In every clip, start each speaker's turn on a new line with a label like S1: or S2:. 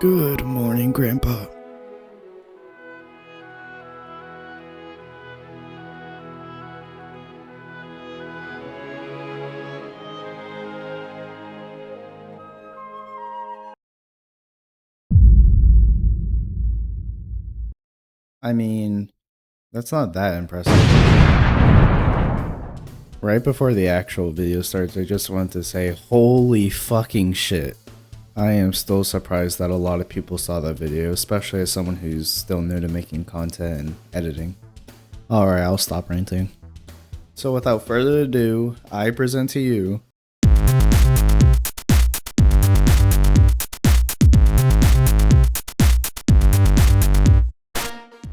S1: Good morning, Grandpa. I mean, that's not that impressive. Right before the actual video starts, I just want to say, holy fucking shit. I am still surprised that a lot of people saw that video, especially as someone who's still new to making content and editing. Alright, I'll stop ranting. So without further ado, I present to you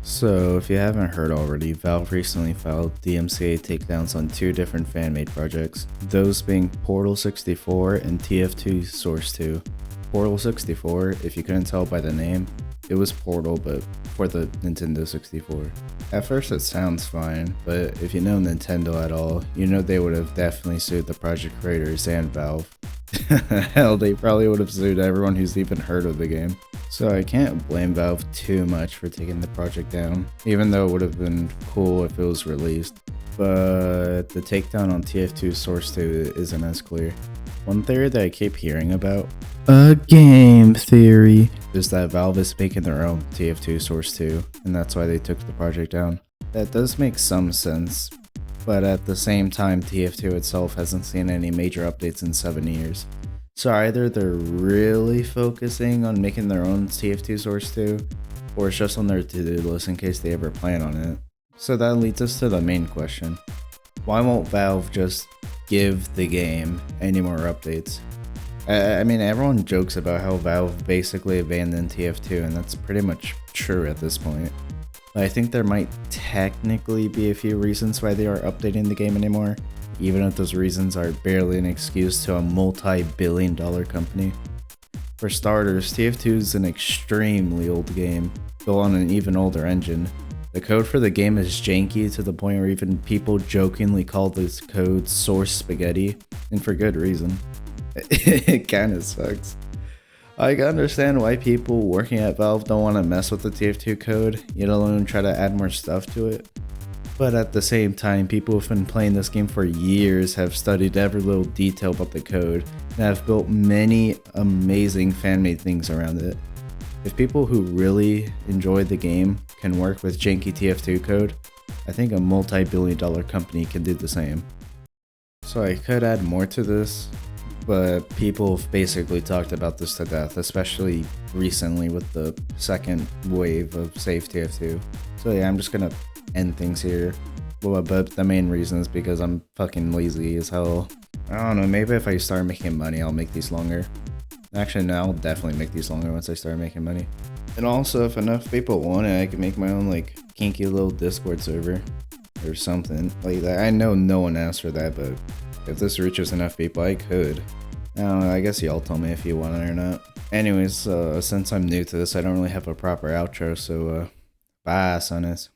S1: So, if you haven't heard already, Valve recently filed DMCA takedowns on two different fan-made projects, those being Portal64 and Tf2's Source 2. Portal64, if you couldn't tell by the name, it was Portal but for the Nintendo 64. At first it sounds fine, but if you know Nintendo at all, you know they would have definitely sued the project creators and Valve. Hell, they probably would have sued everyone who's even heard of the game. So I can't blame Valve too much for taking the project down, even though it would have been cool if it was released. But the takedown on Tf2's Source 2 isn't as clear. One theory that I keep hearing about, a game theory, is that Valve is making their own Tf2 Source 2, and that's why they took the project down. That does make some sense, but at the same time Tf2 itself hasn't seen any major updates in 7 years. So either they're really focusing on making their own Tf2 Source 2, or it's just on their to-do list in case they ever plan on it. So that leads us to the main question. Why won't Valve just give the game any more updates? I mean, everyone jokes about how Valve basically abandoned Tf2, and that's pretty much true at this point. But I think there might technically be a few reasons why they aren't updating the game anymore, even if those reasons are barely an excuse to a multi-billion-dollar company. For starters, Tf2 is an extremely old game, built on an even older engine. The code for the game is janky to the point where even people jokingly call this code source spaghetti, and for good reason. It kinda sucks. I can understand why people working at Valve don't want to mess with the Tf2 code, let alone try to add more stuff to it. But at the same time, people who've been playing this game for years have studied every little detail about the code and have built many amazing fan-made things around it. If people who really enjoy the game can work with janky Tf2 code, I think a multi-billion-dollar company can do the same. So I could add more to this, but people have basically talked about this to death, especially recently with the second wave of Save Tf2. So yeah, I'm just gonna end things here. But the main reason is because I'm fucking lazy as hell. I don't know, maybe if I start making money, I'll make these longer. Actually, no, I'll definitely make these longer once I start making money. And also, if enough people want it, I can make my own, like, kinky little Discord server. Or something like that. I know no one asked for that, but if this reaches enough people, I could. I don't know, I guess y'all tell me if you want it or not. Anyways, since I'm new to this, I don't really have a proper outro, so, bye, sonnes.